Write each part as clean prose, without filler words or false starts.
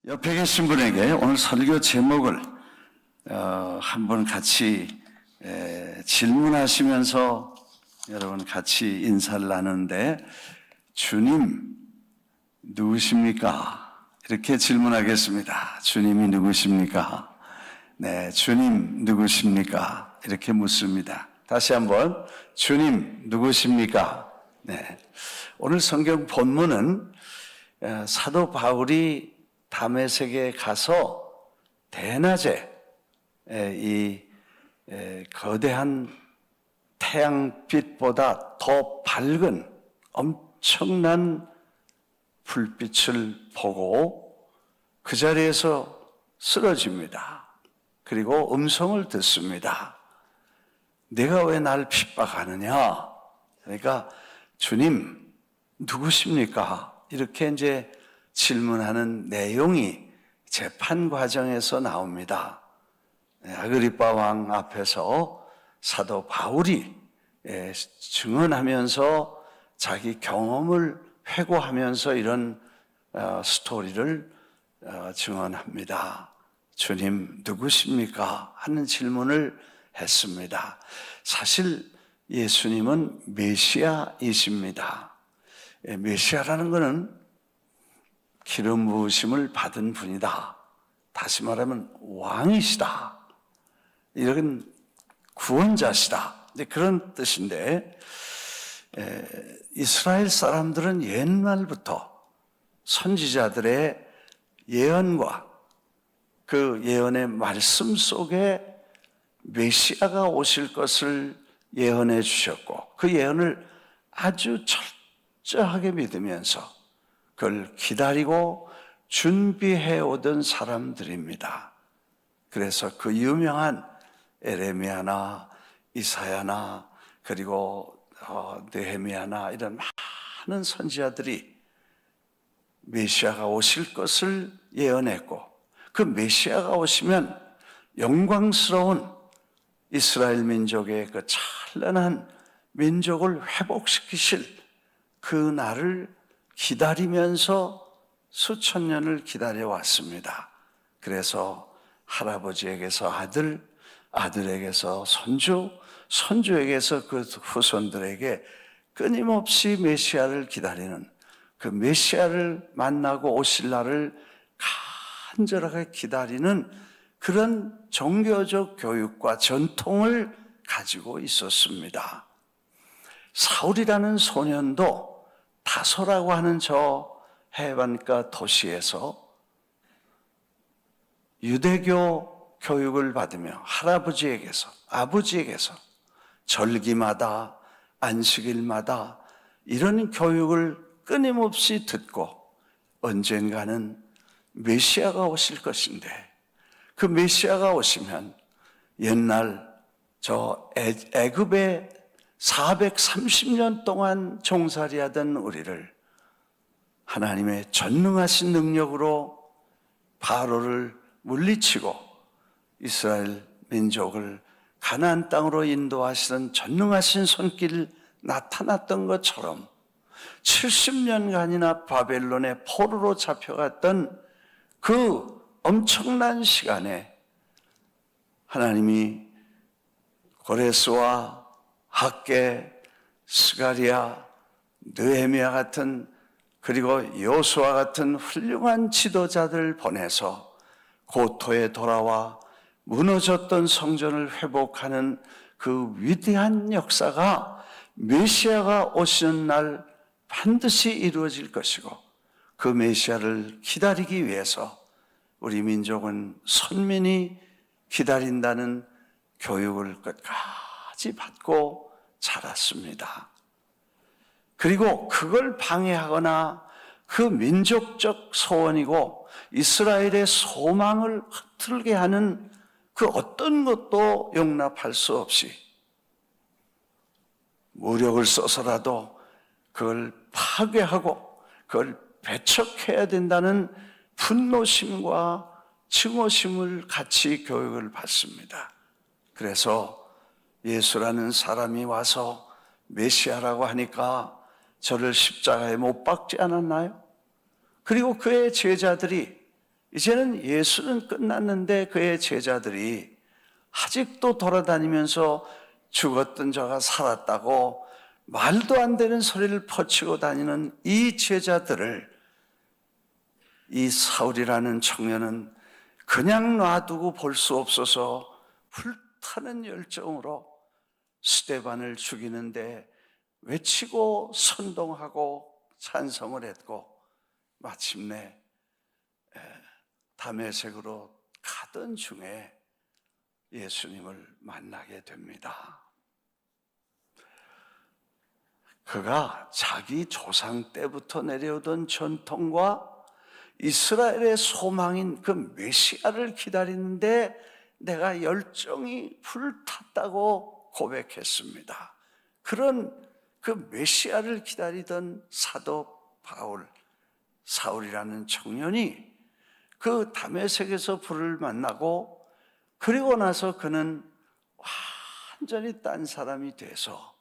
옆에 계신 분에게 오늘 설교 제목을 한번 같이 질문하시면서 여러분 같이 인사를 나누는데, 주님 누구십니까? 이렇게 질문하겠습니다. 주님이 누구십니까? 네, 주님 누구십니까? 이렇게 묻습니다. 다시 한번, 주님 누구십니까? 네, 오늘 성경 본문은 사도 바울이 다메섹에 가서 대낮에 이 거대한 태양빛보다 더 밝은 엄청난 불빛을 보고 그 자리에서 쓰러집니다. 그리고 음성을 듣습니다. 내가 왜 날 핍박하느냐? 그러니까 주님 누구십니까? 이렇게 이제 질문하는 내용이 재판 과정에서 나옵니다. 아그리빠 왕 앞에서 사도 바울이 증언하면서 자기 경험을 회고하면서 이런 스토리를 증언합니다. 주님 누구십니까? 하는 질문을 했습니다. 사실 예수님은 메시아이십니다. 메시아라는 것은 기름 부으심을 받은 분이다. 다시 말하면 왕이시다. 이런 구원자시다. 그런 뜻인데, 이스라엘 사람들은 옛날부터 선지자들의 예언과 그 예언의 말씀 속에 메시아가 오실 것을 예언해 주셨고, 그 예언을 아주 철저하게 믿으면서 그걸 기다리고 준비해 오던 사람들입니다. 그래서 그 유명한 에레미야나 이사야나 그리고 느헤미야나 이런 많은 선지자들이 메시아가 오실 것을 예언했고, 그 메시아가 오시면 영광스러운 이스라엘 민족의 그 찬란한 민족을 회복시키실 그 날을 기다리면서 수천 년을 기다려왔습니다. 그래서 할아버지에게서 아들, 아들에게서 손주, 손주에게서 그 후손들에게 끊임없이 메시아를 기다리는, 그 메시아를 만나고 오실 날을 간절하게 기다리는 그런 종교적 교육과 전통을 가지고 있었습니다. 사울이라는 소년도 다소라고 하는 저 해변가 도시에서 유대교 교육을 받으며 할아버지에게서, 아버지에게서 절기마다 안식일마다 이런 교육을 끊임없이 듣고 언젠가는 메시아가 오실 것인데, 그 메시아가 오시면 옛날 저 애굽에 430년 동안 종살이하던 우리를 하나님의 전능하신 능력으로 바로를 물리치고 이스라엘 민족을 가나안 땅으로 인도하시는 전능하신 손길 나타났던 것처럼 70년간이나 바벨론의 포로로 잡혀갔던 그 엄청난 시간에 하나님이 고레스와 학개, 스가랴, 느헤미야 같은, 그리고 여호수아 같은 훌륭한 지도자들 보내서 고토에 돌아와 무너졌던 성전을 회복하는 그 위대한 역사가 메시아가 오시는 날 반드시 이루어질 것이고, 그 메시아를 기다리기 위해서 우리 민족은 선민이 기다린다는 교육을 끝까지 받고 자랐습니다. 그리고 그걸 방해하거나 그 민족적 소원이고 이스라엘의 소망을 흐트르게 하는 그 어떤 것도 용납할 수 없이 무력을 써서라도 그걸 파괴하고 그걸 배척해야 된다는 분노심과 증오심을 같이 교육을 받습니다. 그래서 예수라는 사람이 와서 메시아라고 하니까 저를 십자가에 못 박지 않았나요? 그리고 그의 제자들이 이제는 예수는 끝났는데 그의 제자들이 아직도 돌아다니면서 죽었던 자가 살았다고 말도 안 되는 소리를 퍼치고 다니는 이 제자들을 이 사울이라는 청년은 그냥 놔두고 볼 수 없어서 불타는 열정으로 스데반을 죽이는데 외치고 선동하고 찬송을 했고 마침내 다메섹으로 가던 중에 예수님을 만나게 됩니다. 그가 자기 조상 때부터 내려오던 전통과 이스라엘의 소망인 그 메시아를 기다리는데 내가 열정이 불탔다고 고백했습니다. 그런 그 메시아를 기다리던 사도 바울, 사울이라는 청년이 그 다메섹에서 불을 만나고 그리고 나서 그는 완전히 딴 사람이 돼서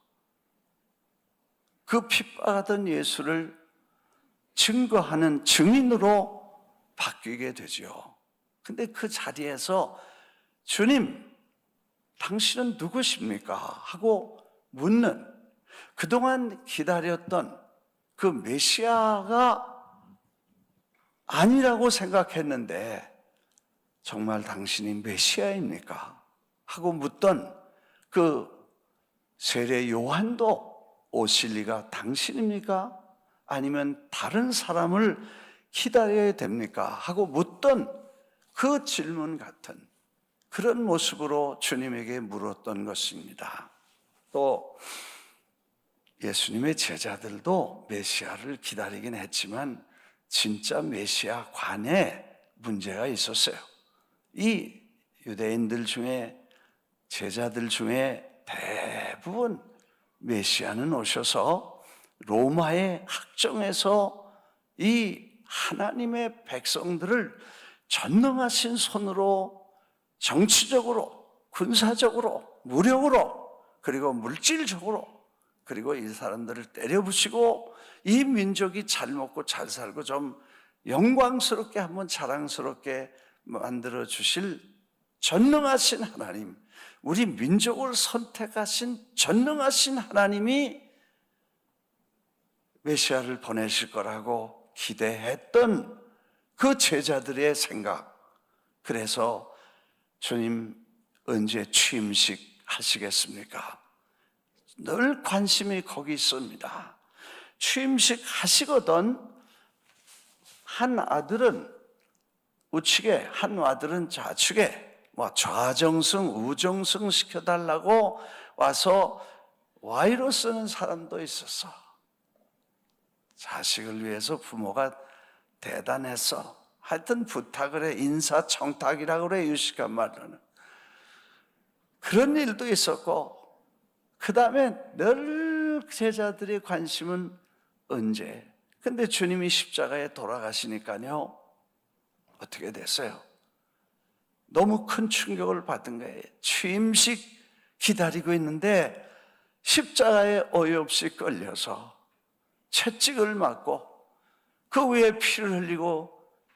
그 핍박하던 예수를 증거하는 증인으로 바뀌게 되죠. 근데 그 자리에서 주님, 당신은 누구십니까? 하고 묻는 그동안 기다렸던 그 메시아가 아니라고 생각했는데 정말 당신이 메시아입니까? 하고 묻던 그 세례 요한도 오실 리가 당신입니까? 아니면 다른 사람을 기다려야 됩니까? 하고 묻던 그 질문 같은 그런 모습으로 주님에게 물었던 것입니다. 또 예수님의 제자들도 메시아를 기다리긴 했지만 진짜 메시아 관에 문제가 있었어요. 이 유대인들 중에 제자들 중에 대부분 메시아는 오셔서 로마의 학정에서 이 하나님의 백성들을 전능하신 손으로 정치적으로, 군사적으로, 무력으로, 그리고 물질적으로, 그리고 이 사람들을 때려부시고 이 민족이 잘 먹고 잘 살고 좀 영광스럽게 한번 자랑스럽게 만들어 주실 전능하신 하나님, 우리 민족을 선택하신 전능하신 하나님이 메시아를 보내실 거라고 기대했던 그 제자들의 생각. 그래서 주님 언제 취임식 하시겠습니까? 늘 관심이 거기 있습니다. 취임식 하시거든 한 아들은 우측에 한 아들은 좌측에 좌정승 우정승 시켜달라고 와서 와이로 쓰는 사람도 있었어. 자식을 위해서 부모가 대단했어. 하여튼 부탁을 해. 인사청탁이라고 그래, 유식한 말로는. 그런 일도 있었고, 그 다음에 늘 제자들의 관심은 언제? 근데 주님이 십자가에 돌아가시니까요, 어떻게 됐어요? 너무 큰 충격을 받은 거예요. 취임식 기다리고 있는데 십자가에 어이없이 끌려서 채찍을 맞고 그 위에 피를 흘리고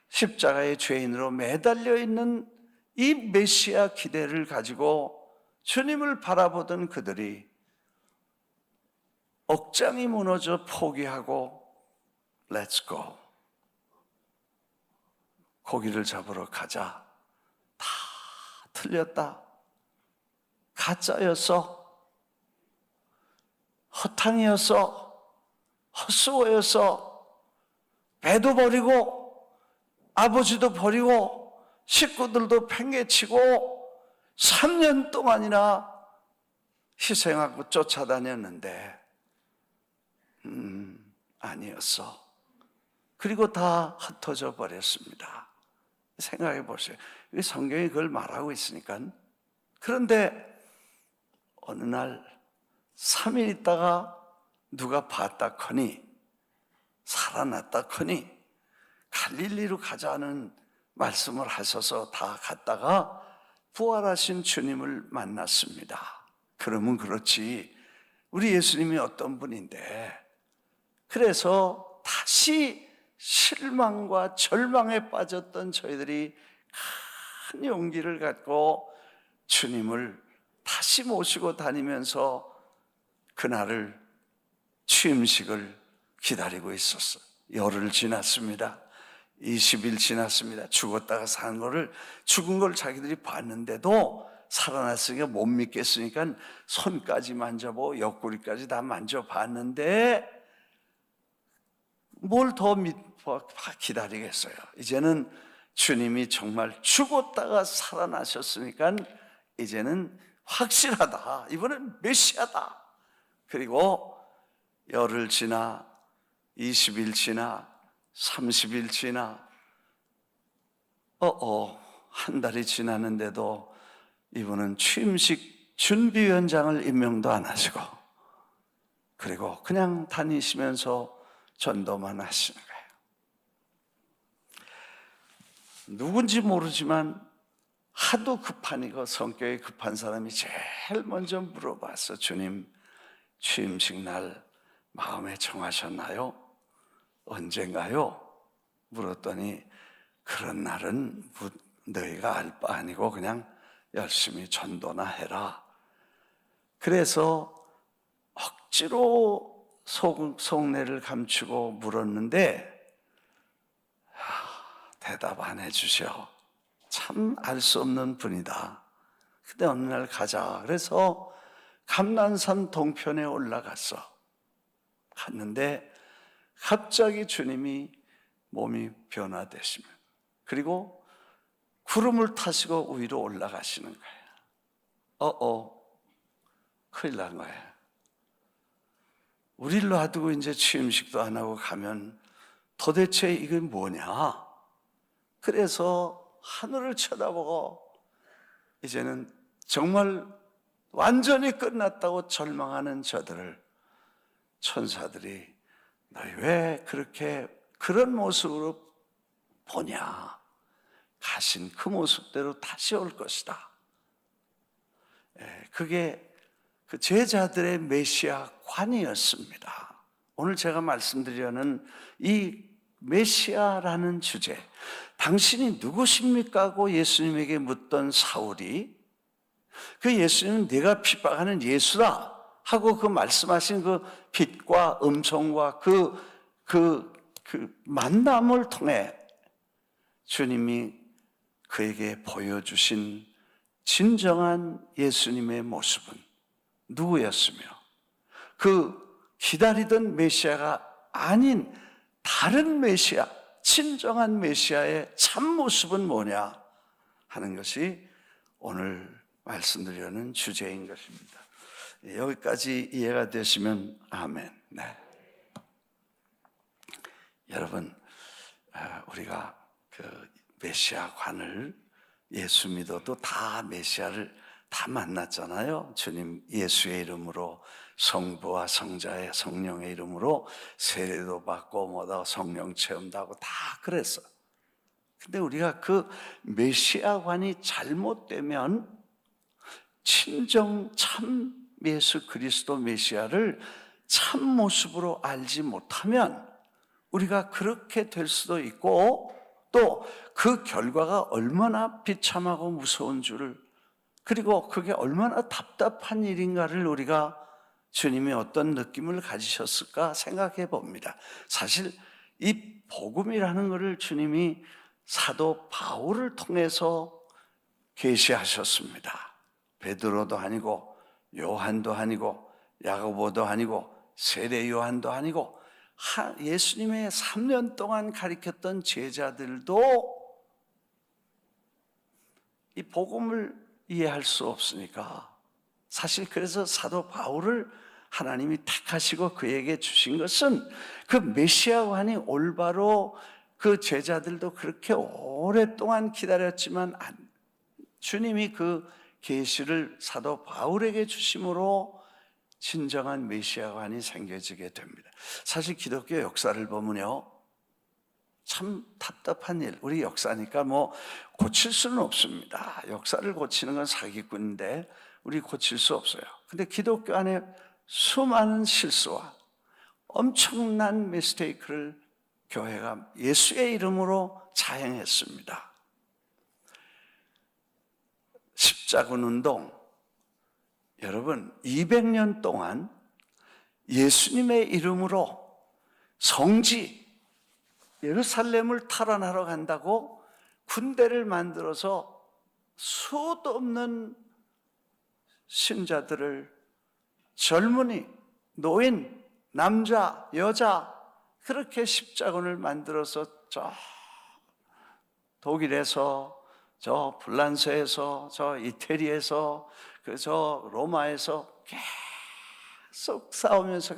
십자가의 죄인으로 매달려 있는 이 메시아 기대를 가지고 주님을 바라보던 그들이 억장이 무너져 포기하고 Let's go. 고기를 잡으러 가자. 다 틀렸다. 가짜였어. 허탕이었어. 헛수고였어. 배도 버리고 아버지도 버리고 식구들도 팽개치고 3년 동안이나 희생하고 쫓아다녔는데 아니었어. 그리고 다 흩어져 버렸습니다. 생각해 보세요. 성경이 그걸 말하고 있으니까. 그런데 어느 날 3일 있다가 누가 봤다 커니 살아났다 커니 갈릴리로 가자는 말씀을 하셔서 다 갔다가 부활하신 주님을 만났습니다. 그러면 그렇지, 우리 예수님이 어떤 분인데 그래서 다시 실망과 절망에 빠졌던 저희들이 큰 용기를 갖고 주님을 다시 모시고 다니면서 그날을 취임식을 기다리고 있었어요. 열흘 지났습니다. 20일 지났습니다. 죽었다가 산 거를, 죽은 걸 자기들이 봤는데도 살아났으니까 못 믿겠으니까 손까지 만져보고 옆구리까지 다 만져봤는데 뭘 더 기다리겠어요. 이제는 주님이 정말 죽었다가 살아나셨으니까 이제는 확실하다. 이번엔 메시아다. 그리고 열흘 지나 20일 지나 30일 지나 한 달이 지났는데도 이분은 취임식 준비위원장을 임명도 안 하시고 그리고 그냥 다니시면서 전도만 하시는 거예요. 누군지 모르지만 하도 급하니까 성격이 급한 사람이 제일 먼저 물어봤어. 주님, 취임식 날 마음에 정하셨나요? 언젠가요? 물었더니 그런 날은 너희가 알 바 아니고 그냥 열심히 전도나 해라. 그래서 억지로 속내를 감추고 물었는데 대답 안 해주셔. 참 알 수 없는 분이다. 근데 어느 날 가자. 그래서 감난산 동편에 올라갔어. 갔는데 갑자기 주님이 몸이 변화되시면 그리고 구름을 타시고 위로 올라가시는 거예요. 큰일 난 거예요. 우리를 놔두고 이제 취임식도 안 하고 가면 도대체 이게 뭐냐? 그래서 하늘을 쳐다보고 이제는 정말 완전히 끝났다고 절망하는 저들을 천사들이 너희 왜 그렇게 그런 모습으로 보냐? 가신 그 모습대로 다시 올 것이다. 그게 그 제자들의 메시아 관이었습니다. 오늘 제가 말씀드리려는 이 메시아라는 주제, 당신이 누구십니까? 하고 예수님에게 묻던 사울이 그 예수님은 내가 핍박하는 예수다 하고 그 말씀하신 그 빛과 음성과 그 만남을 통해 주님이 그에게 보여주신 진정한 예수님의 모습은 누구였으며 그 기다리던 메시아가 아닌 다른 메시아, 진정한 메시아의 참모습은 뭐냐 하는 것이 오늘 말씀드리려는 주제인 것입니다. 여기까지 이해가 되시면 아멘. 네. 여러분, 우리가 그 메시아관을 예수 믿어도 다 메시아를 다 만났잖아요. 주님 예수의 이름으로 성부와 성자의 성령의 이름으로 세례도 받고 뭐다 성령 체험도 하고 다 그랬어. 근데 우리가 그 메시아관이 잘못되면 친정 참 예수 그리스도 메시아를 참 모습으로 알지 못하면 우리가 그렇게 될 수도 있고 또 그 결과가 얼마나 비참하고 무서운 줄을 그리고 그게 얼마나 답답한 일인가를 우리가 주님이 어떤 느낌을 가지셨을까 생각해 봅니다. 사실 이 복음이라는 것을 주님이 사도 바울을 통해서 계시하셨습니다. 베드로도 아니고 요한도 아니고 야고보도 아니고 세례 요한도 아니고 예수님의 3년 동안 가르쳤던 제자들도 이 복음을 이해할 수 없으니까 사실 그래서 사도 바울을 하나님이 택하시고 그에게 주신 것은 그 메시아관이 올바로 그 제자들도 그렇게 오랫동안 기다렸지만 주님이 그 계시를 사도 바울에게 주심으로 진정한 메시아관이 생겨지게 됩니다. 사실 기독교 역사를 보면요 참 답답한 일, 우리 역사니까 뭐 고칠 수는 없습니다. 역사를 고치는 건 사기꾼인데 우리 고칠 수 없어요. 근데 기독교 안에 수많은 실수와 엄청난 미스테이크를 교회가 예수의 이름으로 자행했습니다. 십자군 운동, 여러분 200년 동안 예수님의 이름으로 성지 예루살렘을 탈환하러 간다고 군대를 만들어서 수도 없는 신자들을, 젊은이, 노인, 남자, 여자, 그렇게 십자군을 만들어서 저 독일에서, 저 불란서에서, 저 이태리에서, 저 로마에서 계속 싸우면서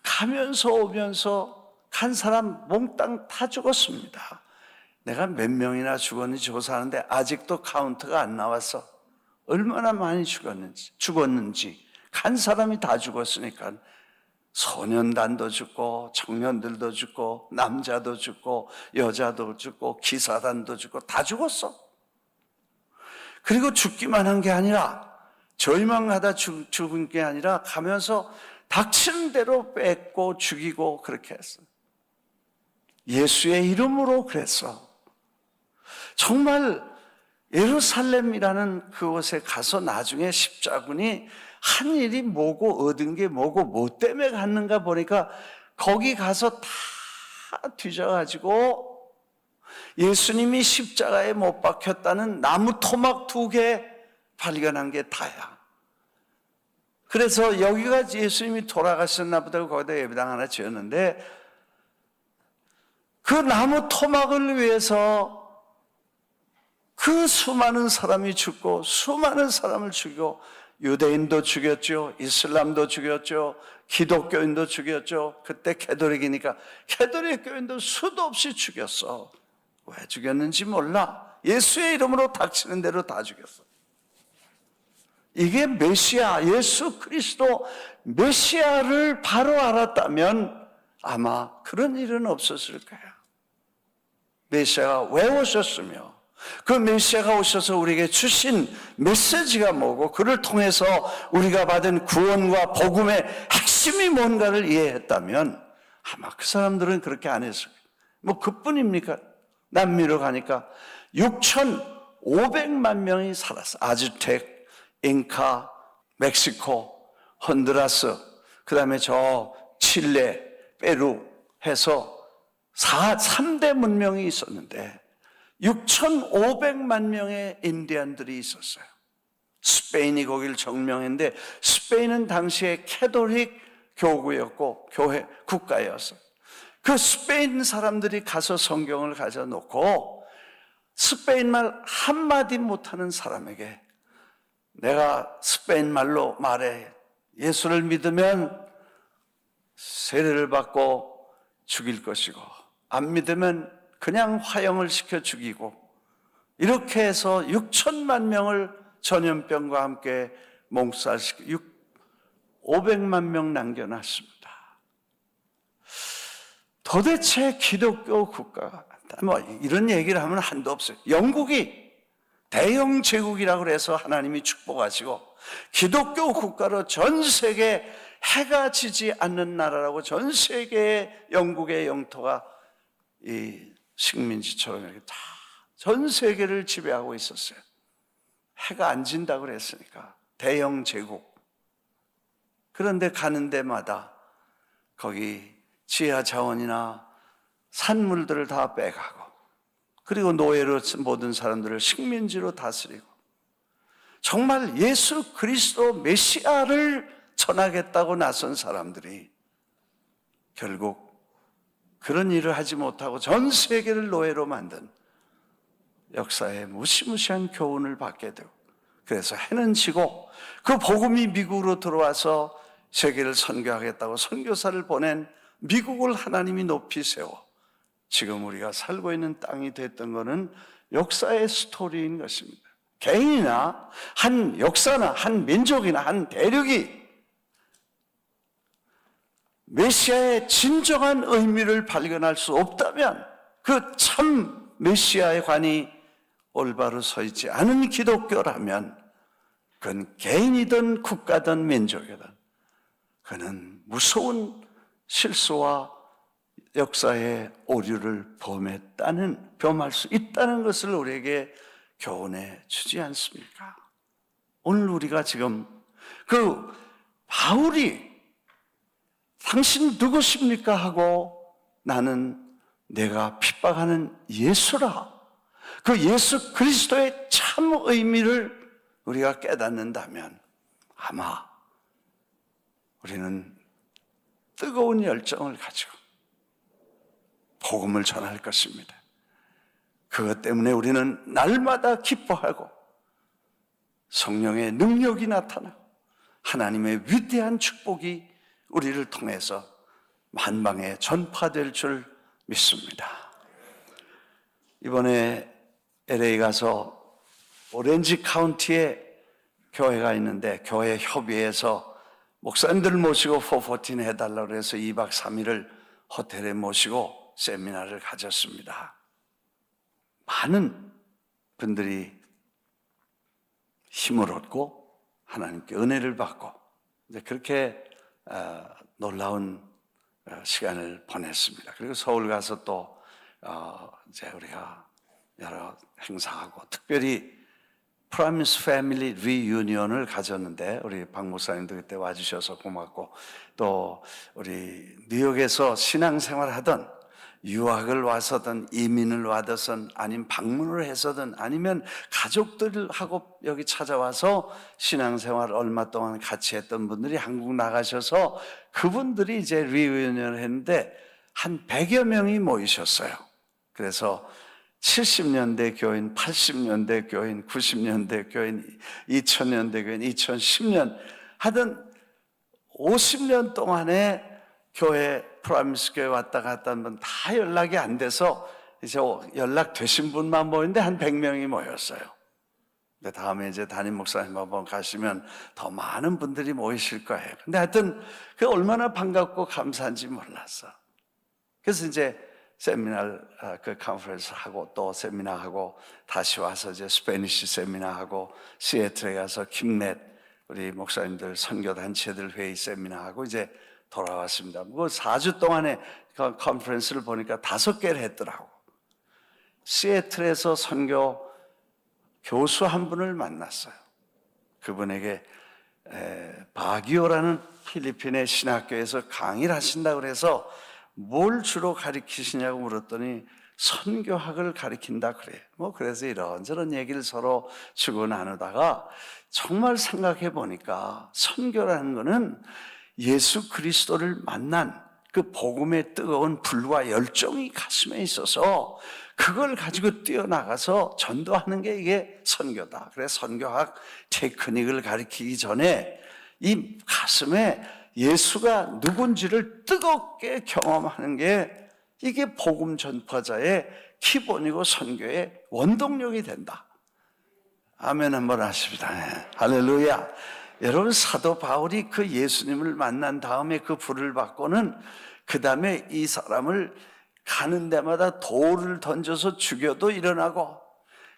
가면서 오면서 간 사람 몽땅 다 죽었습니다. 내가 몇 명이나 죽었는지 조사하는데 아직도 카운트가 안 나왔어. 얼마나 많이 죽었는지 간 사람이 다 죽었으니까 소년단도 죽고 청년들도 죽고 남자도 죽고 여자도 죽고 기사단도 죽고 다 죽었어. 그리고 죽기만 한 게 아니라 절망하다 죽은 게 아니라 가면서 닥치는 대로 뺏고 죽이고 그렇게 했어. 예수의 이름으로 그랬어. 정말 예루살렘이라는 그곳에 가서 나중에 십자군이 한 일이 뭐고 얻은 게 뭐고 뭐 때문에 갔는가 보니까 거기 가서 다 뒤져가지고 예수님이 십자가에 못 박혔다는 나무 토막 2개 발견한 게 다야. 그래서 여기가 예수님이 돌아가셨나 보다 거기다 예배당 하나 지었는데 그 나무 토막을 위해서 그 수많은 사람이 죽고 수많은 사람을 죽이고 유대인도 죽였죠. 이슬람도 죽였죠. 기독교인도 죽였죠. 그때 캐톨릭이니까 캐톨릭 교인도 수도 없이 죽였어. 왜 죽였는지 몰라. 예수의 이름으로 닥치는 대로 다 죽였어. 이게 메시아, 예수 그리스도 메시아를 바로 알았다면 아마 그런 일은 없었을 거야. 메시아가 왜 오셨으며 그 메시아가 오셔서 우리에게 주신 메시지가 뭐고 그를 통해서 우리가 받은 구원과 복음의 핵심이 뭔가를 이해했다면 아마 그 사람들은 그렇게 안 했어요. 뭐 그뿐입니까? 남미로 가니까 6,500만 명이 살았어. 아즈텍, 잉카, 멕시코, honduras, 그 다음에 저 칠레, 페루 해서 3대 문명이 있었는데 6,500만 명의 인디안들이 있었어요. 스페인이 거기를 점령했는데 스페인은 당시에 캐톨릭 교구였고 교회 국가였어요. 그 스페인 사람들이 가서 성경을 가져놓고 스페인 말 한마디 못하는 사람에게 내가 스페인 말로 말해 예수를 믿으면 세례를 받고 죽일 것이고 안 믿으면 그냥 화형을 시켜 죽이고 이렇게 해서 6천만 명을 전염병과 함께 몽살시키고 500만 명 남겨놨습니다. 도대체 기독교 국가가 뭐 이런 얘기를 하면 한도 없어요. 영국이 대영 제국이라고 해서 하나님이 축복하시고 기독교 국가로 전 세계 해가 지지 않는 나라라고 전 세계의 영국의 영토가 이 식민지처럼 이렇게 다 전 세계를 지배하고 있었어요. 해가 안 진다고 그랬으니까 대영 제국. 그런데 가는 데마다 거기 지하 자원이나 산물들을 다 빼가고 그리고 노예로 모든 사람들을 식민지로 다스리고 정말 예수 그리스도 메시아를 전하겠다고 나선 사람들이 결국 그런 일을 하지 못하고 전 세계를 노예로 만든 역사의 무시무시한 교훈을 받게 되고 그래서 해는 지고 그 복음이 미국으로 들어와서 세계를 선교하겠다고 선교사를 보낸 미국을 하나님이 높이 세워 지금 우리가 살고 있는 땅이 됐던 것은 역사의 스토리인 것입니다. 개인이나 한 역사나 한 민족이나 한 대륙이 메시아의 진정한 의미를 발견할 수 없다면 그 참 메시아의 관이 올바로 서 있지 않은 기독교라면 그건 개인이든 국가든 민족이든 그는 무서운 실수와 역사의 오류를 범할 수 있다는 것을 우리에게 교훈해 주지 않습니까? 오늘 우리가 지금 그 바울이 당신 누구십니까? 하고 나는 내가 핍박하는 예수라. 그 예수 그리스도의 참 의미를 우리가 깨닫는다면 아마 우리는 뜨거운 열정을 가지고 복음을 전할 것입니다. 그것 때문에 우리는 날마다 기뻐하고 성령의 능력이 나타나고 하나님의 위대한 축복이 우리를 통해서 만방에 전파될 줄 믿습니다. 이번에 LA 가서 오렌지 카운티에 교회가 있는데 교회 협의회에서 목사님들 모시고 414 해달라고 해서 2박 3일을 호텔에 모시고 세미나를 가졌습니다. 많은 분들이 힘을 얻고 하나님께 은혜를 받고 이제 그렇게 놀라운 시간을 보냈습니다. 그리고 서울 가서 또 이제 우리가 여러 행사하고 특별히 프라미스 패밀리 리유니언을 가졌는데 우리 박 목사님도 그때 와주셔서 고맙고 또 우리 뉴욕에서 신앙생활 하던 유학을 와서든 이민을 와서든 아니면 방문을 해서든 아니면 가족들하고 여기 찾아와서 신앙생활 얼마 동안 같이 했던 분들이 한국 나가셔서 그분들이 이제 리유니언을 했는데 한 100여 명이 모이셨어요. 그래서 70년대 교인, 80년대 교인, 90년대 교인, 2000년대 교인, 2010년 하던 50년 동안에 교회 프라미스 교회 왔다 갔다 한 번 다 연락이 안 돼서 이제 연락 되신 분만 모였는데 한 100명이 모였어요. 근데 다음에 이제 담임 목사님 한번 가시면 더 많은 분들이 모이실 거예요. 근데 하여튼 그 얼마나 반갑고 감사한지 몰랐어. 그래서 이제 세미나 그 컨퍼런스 하고 또 세미나 하고 다시 와서 이제 스페니시 세미나 하고 시애틀에 가서 킴넷 우리 목사님들 선교 단체들 회의 세미나 하고 이제 돌아왔습니다. 그 4주 동안에 그 컨퍼런스를 보니까 5개를 했더라고. 시애틀에서 선교 교수 한 분을 만났어요. 그분에게 바기오라는 필리핀의 신학교에서 강의를 하신다고 그래서 뭘 주로 가르치시냐고 물었더니 선교학을 가르친다 그래요. 그래서 이런저런 얘기를 서로 주고 나누다가 정말 생각해 보니까 선교라는 거는 예수 그리스도를 만난 그 복음의 뜨거운 불과 열정이 가슴에 있어서 그걸 가지고 뛰어나가서 전도하는 게 이게 선교다. 그래서 선교학 테크닉을 가르치기 전에 이 가슴에 예수가 누군지를 뜨겁게 경험하는 게 이게 복음 전파자의 기본이고 선교의 원동력이 된다. 아멘 한번 하십니다. 네. 할렐루야. 여러분 사도 바울이 그 예수님을 만난 다음에 그 불을 받고는 그 다음에 이 사람을 가는 데마다 돌을 던져서 죽여도 일어나고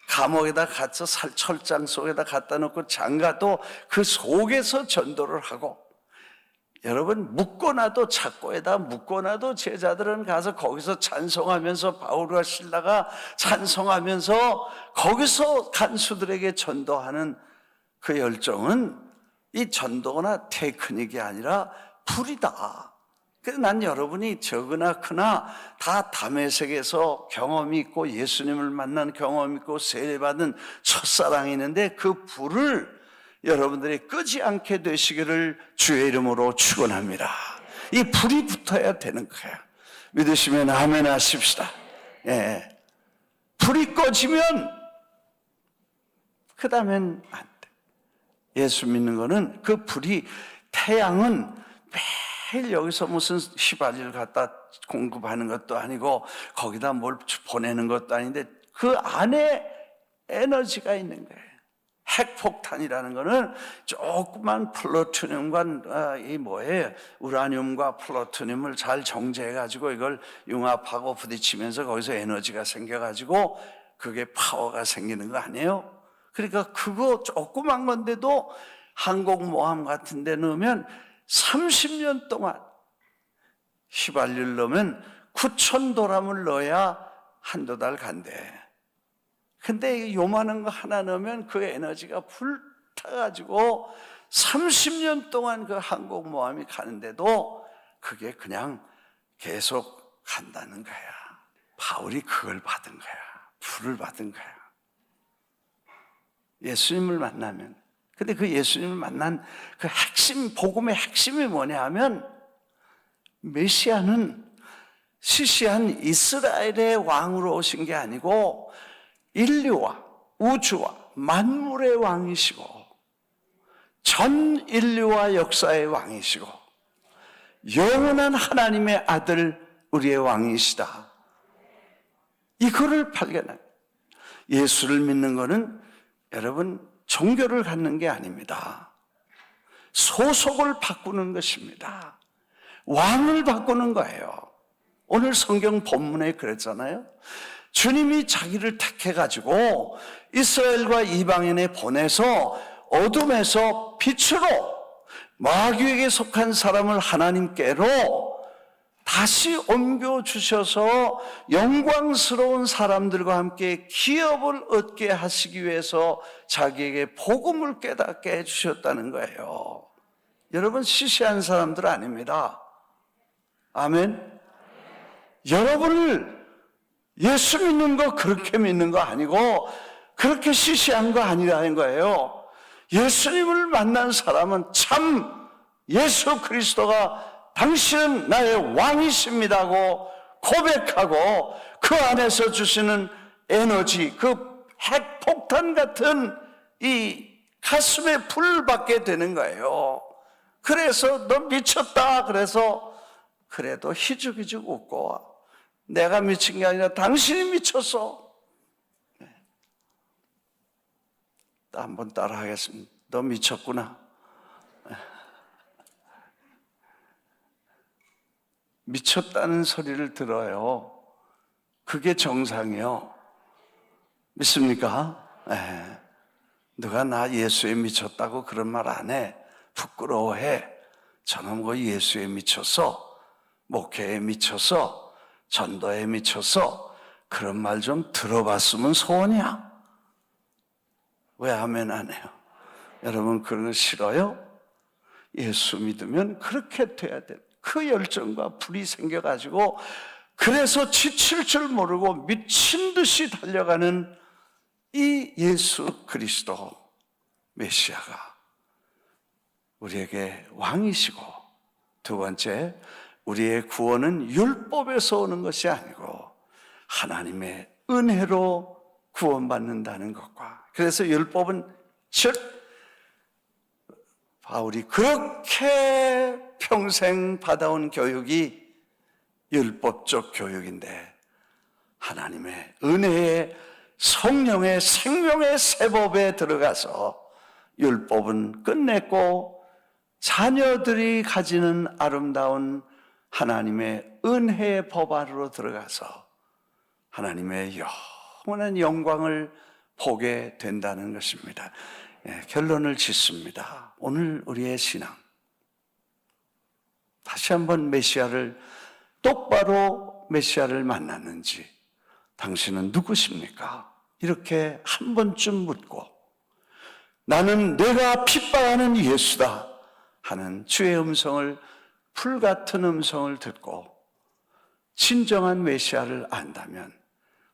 감옥에다 갇혀 철장 속에다 갖다 놓고 장가도 그 속에서 전도를 하고 여러분 묻고나도 착고에다 묻고나도 제자들은 가서 거기서 찬송하면서 바울과 실라가 찬송하면서 거기서 간수들에게 전도하는 그 열정은 이 전도나 테크닉이 아니라 불이다. 그래서 난 여러분이 적으나 크나 다 담에색에서 경험이 있고 예수님을 만난 경험이 있고 세례받은 첫사랑이 있는데 그 불을 여러분들이 끄지 않게 되시기를 주의 이름으로 축원합니다. 이 불이 붙어야 되는 거예요. 믿으시면 아멘 하십시다. 예. 불이 꺼지면 그 다음엔 안 돼. 예수 믿는 거는 그 불이 태양은 매일 여기서 무슨 휘발유를 갖다 공급하는 것도 아니고 거기다 뭘 보내는 것도 아닌데 그 안에 에너지가 있는 거예요. 핵폭탄이라는 거는 조그만 플루토늄과 우라늄과 플루토늄을 잘 정제해가지고 이걸 융합하고 부딪히면서 거기서 에너지가 생겨가지고 그게 파워가 생기는 거 아니에요? 그러니까 그거 조그만 건데도 항공모함 같은 데 넣으면 30년 동안 휘발유를 넣으면 9,000도람을 넣어야 한두 달 간대. 근데 요만한 거 하나 넣으면 그 에너지가 불타가지고 30년 동안 그 항공모함이 가는데도 그게 그냥 계속 간다는 거야. 바울이 그걸 받은 거야. 불을 받은 거야. 예수님을 만나면. 근데 그 예수님을 만난 그 핵심, 복음의 핵심이 뭐냐 하면 메시아는 시시한 이스라엘의 왕으로 오신 게 아니고 인류와 우주와 만물의 왕이시고 전 인류와 역사의 왕이시고 영원한 하나님의 아들 우리의 왕이시다. 이거를 발견해요. 예수를 믿는 것은 여러분 종교를 갖는 게 아닙니다. 소속을 바꾸는 것입니다. 왕을 바꾸는 거예요. 오늘 성경 본문에 그랬잖아요. 주님이 자기를 택해가지고 이스라엘과 이방인에 보내서 어둠에서 빛으로 마귀에게 속한 사람을 하나님께로 다시 옮겨주셔서 영광스러운 사람들과 함께 기업을 얻게 하시기 위해서 자기에게 복음을 깨닫게 해주셨다는 거예요. 여러분 시시한 사람들 아닙니다. 아멘. 여러분을 예수 믿는 거 그렇게 믿는 거 아니고 그렇게 시시한 거 아니라는 거예요. 예수님을 만난 사람은 참 예수 그리스도가 당신은 나의 왕이십니다고 고백하고 그 안에서 주시는 에너지, 그 핵폭탄 같은 이 가슴에 불을 받게 되는 거예요. 그래서 너 미쳤다. 그래서 그래도 희죽희죽 웃고 내가 미친 게 아니라 당신이 미쳤어. 한번 따라 하겠습니다. 너 미쳤구나. 미쳤다는 소리를 들어요. 그게 정상이요. 믿습니까? 네. 누가 나 예수에 미쳤다고 그런 말 안 해. 부끄러워해. 저는 뭐 예수에 미쳐서, 목회에 미쳐서, 전도에 미쳐서 그런 말 좀 들어봤으면 소원이야. 왜 아멘 안 해요? 여러분 그런 거 싫어요? 예수 믿으면 그렇게 돼야 돼. 그 열정과 불이 생겨가지고 그래서 지칠 줄 모르고 미친 듯이 달려가는 이 예수 그리스도 메시아가 우리에게 왕이시고, 두 번째 우리의 구원은 율법에서 오는 것이 아니고 하나님의 은혜로 구원받는다는 것과, 그래서 율법은 즉 바울이 그렇게 평생 받아온 교육이 율법적 교육인데 하나님의 은혜의 성령의 생명의 세법에 들어가서 율법은 끝냈고 자녀들이 가지는 아름다운 하나님의 은혜의 법 안으로 들어가서 하나님의 영원한 영광을 보게 된다는 것입니다. 결론을 짓습니다. 오늘 우리의 신앙, 다시 한번 메시아를 똑바로 메시아를 만났는지, 당신은 누구십니까? 이렇게 한 번쯤 묻고 나는 내가 핍박하는 예수다 하는 주의 음성을, 불같은 음성을 듣고 진정한 메시아를 안다면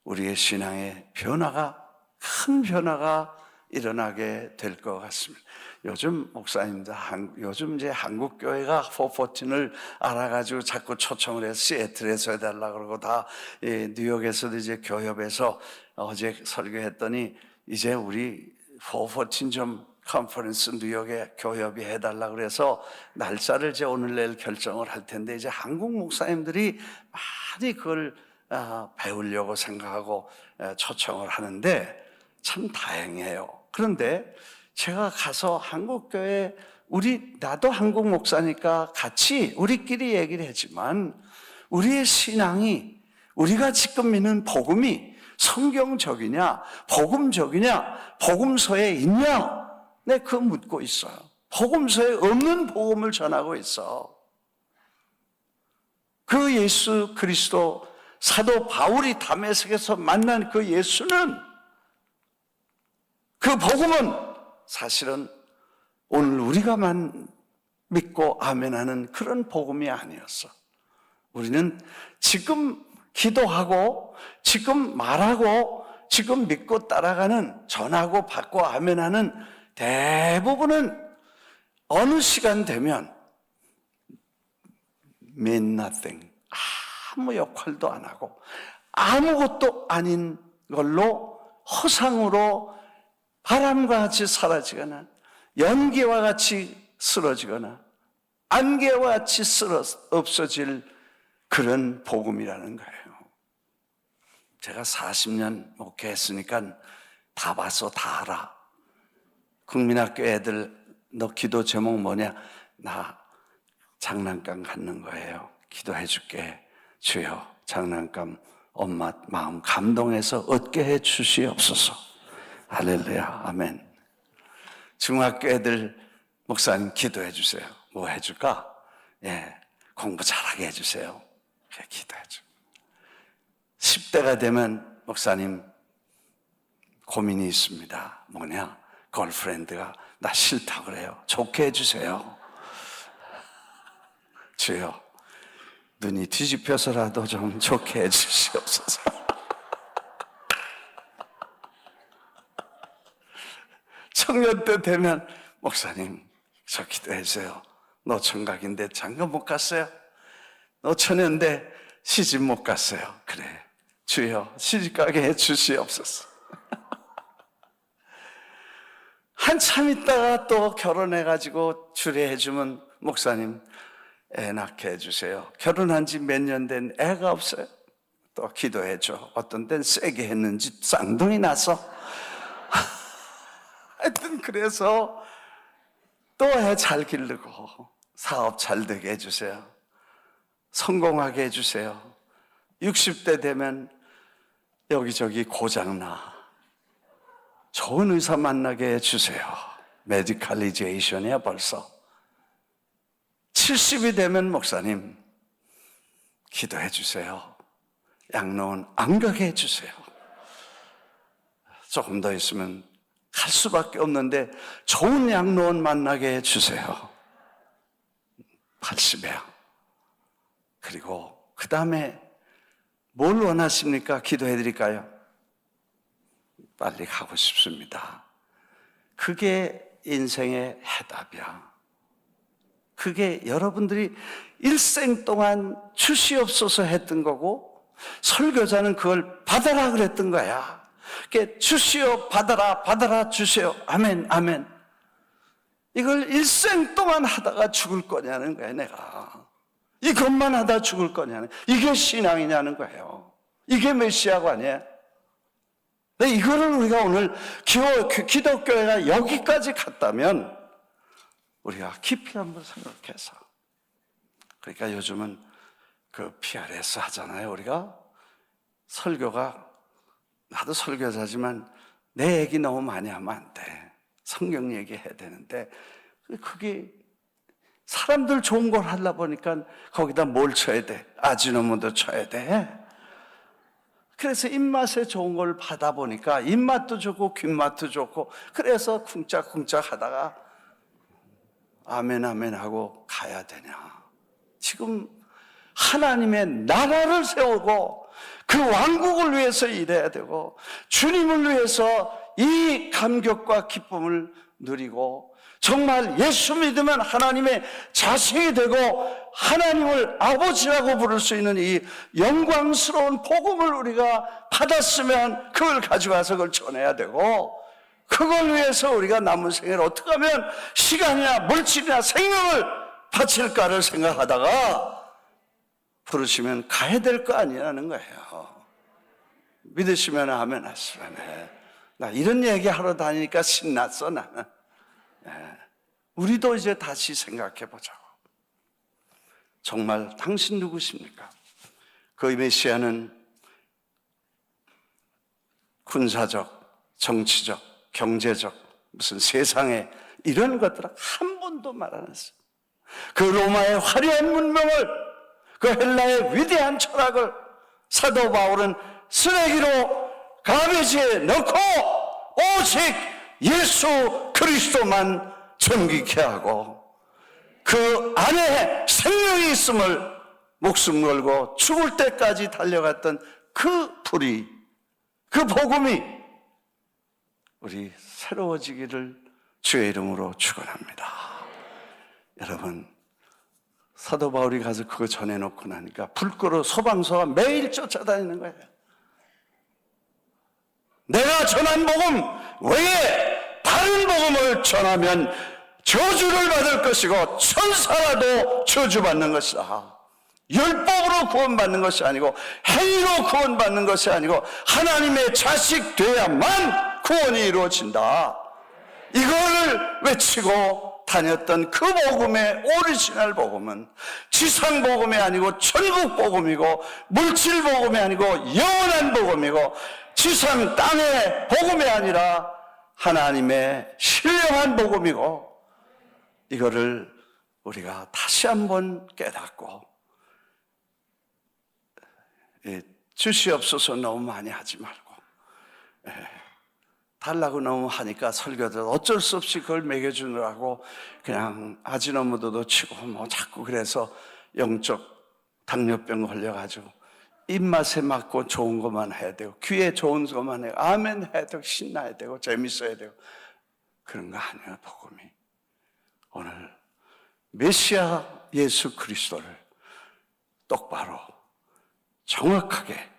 우리의 신앙의 변화가, 큰 변화가 일어나게 될 것 같습니다. 요즘 목사님들, 요즘 이제 한국 교회가 414을 알아가지고 자꾸 초청을 해서 시애틀에서 해달라고 그러고 다 뉴욕에서도 이제 교협에서 어제 설교했더니 이제 우리 414 좀 컨퍼런스 뉴욕에 교협이 해달라고 그래서 날짜를 이제 오늘 내일 결정을 할 텐데 이제 한국 목사님들이 많이 그걸 배우려고 생각하고 초청을 하는데 참 다행이에요. 그런데 제가 가서 한국교회, 나도 한국 목사니까 같이 우리끼리 얘기를 했지만 우리의 신앙이, 우리가 지금 믿는 복음이 성경적이냐, 복음적이냐, 복음서에 있냐? 네, 그거 묻고 있어요. 복음서에 없는 복음을 전하고 있어. 그 예수 그리스도, 사도 바울이 다메섹에서 만난 그 예수는, 그 복음은 사실은 오늘 우리가만 믿고 아멘하는 그런 복음이 아니었어. 우리는 지금 기도하고 지금 말하고 지금 믿고 따라가는, 전하고 받고 아멘하는 대부분은 어느 시간 되면 mean nothing, 아무 역할도 안 하고 아무것도 아닌 걸로 허상으로 바람과 같이 사라지거나 연기와 같이 쓰러지거나 안개와 같이 없어질 그런 복음이라는 거예요. 제가 40년 목회했으니까 다 봤어, 다 알아. 국민학교 애들 너 기도 제목 뭐냐? 나 장난감 갖는 거예요. 기도해 줄게. 주여, 장난감 엄마 마음 감동해서 얻게 해 주시옵소서. 할렐루야, 아멘. 중학교 애들 목사님 기도해 주세요. 뭐 해줄까? 예, 공부 잘하게 해주세요. 기도해 줘. 10대가 되면 목사님 고민이 있습니다. 뭐냐? 걸프렌드가 나 싫다 그래요. 좋게 해주세요. 주여, 눈이 뒤집혀서라도 좀 좋게 해주시옵소서. 청년 때 되면 목사님 저 기도해주세요. 너 청각인데 장가 못 갔어요? 너 처녀인데 시집 못 갔어요. 그래, 주여 시집 가게 해주시옵소서. 한참 있다가 또 결혼해가지고 주례해주면 목사님 애 낳게 해주세요. 결혼한 지 몇 년 된 애가 없어요. 또 기도해줘. 어떤 데는 세게 했는지 쌍둥이 나서 하여튼 그래서 또 애 잘 기르고 사업 잘 되게 해주세요. 성공하게 해주세요. 60대 되면 여기저기 고장나. 좋은 의사 만나게 해주세요. 메디칼리제이션이야 벌써. 70이 되면 목사님 기도해 주세요. 양로원 안 가게 해주세요. 조금 더 있으면 갈 수밖에 없는데 좋은 양로원 만나게 해주세요. 80이야. 그리고 그 다음에 뭘 원하십니까? 기도해 드릴까요? 빨리 가고 싶습니다. 그게 인생의 해답이야. 그게 여러분들이 일생 동안 주시옵소서 했던 거고, 설교자는 그걸 받아라 그랬던 거야. 그게 주시오, 받아라, 받아라, 주시오. 아멘, 아멘. 이걸 일생 동안 하다가 죽을 거냐는 거야, 내가. 이것만 하다 죽을 거냐는, 이게 신앙이냐는 거예요. 이게 메시아가 아니에요. 이거를 우리가 오늘 기독교회가 여기까지 갔다면 우리가 깊이 한번 생각해서, 그러니까 요즘은 그 PRS 하잖아요. 우리가 설교가, 나도 설교자지만 내 얘기 너무 많이 하면 안 돼. 성경 얘기해야 되는데 그게 사람들 좋은 걸 하려 보니까 거기다 뭘 쳐야 돼? 아지노모도 쳐야 돼. 그래서 입맛에 좋은 걸 받아 보니까 입맛도 좋고 귓맛도 좋고, 그래서 쿵짝쿵짝 하다가 아멘 아멘 하고 가야 되냐. 지금 하나님의 나라를 세우고 그 왕국을 위해서 일해야 되고, 주님을 위해서 이 감격과 기쁨을 누리고, 정말 예수 믿으면 하나님의 자식이 되고 하나님을 아버지라고 부를 수 있는 이 영광스러운 복음을 우리가 받았으면 그걸 가져가서 그걸 전해야 되고, 그걸 위해서 우리가 남은 생을 어떻게 하면 시간이나 물질이나 생명을 바칠까를 생각하다가 부르시면 가야 될 거 아니라는 거예요. 믿으시면 아멘 하시면 해. 나 이런 얘기 하러 다니니까 신났어 나는. 우리도 이제 다시 생각해 보자고. 정말 당신 누구십니까? 그 메시아는 군사적, 정치적, 경제적, 무슨 세상에 이런 것들은 한 번도 말 안 했어요. 그 로마의 화려한 문명을, 그 그 헬라의 위대한 철학을 사도 바울은 쓰레기로 가베지에 넣고 오직 예수 그리스도만 존귀케 하고 그 안에 생명이 있음을 목숨 걸고 죽을 때까지 달려갔던 그 불이, 그 복음이 우리 새로워지기를 주의 이름으로 축원합니다. 여러분, 사도 바울이 가서 그거 전해놓고 나니까 불끄러 소방서가 매일 쫓아다니는 거예요. 내가 전한 복음 외에 다른 복음을 전하면 저주를 받을 것이고 천사라도 저주받는 것이다. 율법으로 구원받는 것이 아니고 행위로 구원받는 것이 아니고 하나님의 자식 돼야만 구원이 이루어진다. 이거를 외치고 다녔던 그 복음의 오리지널 복음은 지상 복음이 아니고 천국 복음이고 물질 복음이 아니고 영원한 복음이고 지상 땅의 복음이 아니라 하나님의 신령한 복음이고, 이거를 우리가 다시 한번 깨닫고, 주시옵소서 너무 많이 하지 말고, 달라고 너무 하니까 설교도 어쩔 수 없이 그걸 먹여주느라고 그냥 아지너무도도 치고 뭐 자꾸 그래서 영적 당뇨병 걸려가지고 입맛에 맞고 좋은 것만 해야 되고 귀에 좋은 것만 해요. 아멘 해야 되고 신나야 되고 재밌어야 되고 그런 거 아니에요. 복음이 오늘 메시아 예수 그리스도를 똑바로 정확하게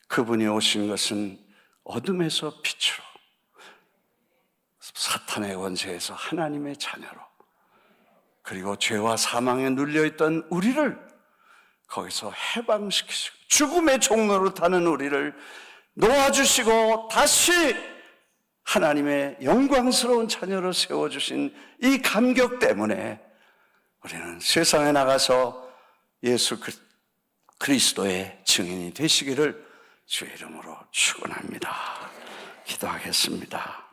그분이 오신 것은 어둠에서 빛으로, 사탄의 권세에서 하나님의 자녀로, 그리고 죄와 사망에 눌려있던 우리를 거기서 해방시키시고 죽음의 종로로 타는 우리를 놓아주시고 다시 하나님의 영광스러운 자녀로 세워주신 이 감격 때문에 우리는 세상에 나가서 예수 그리스도의 증인이 되시기를 주의 이름으로 축원합니다. 기도하겠습니다.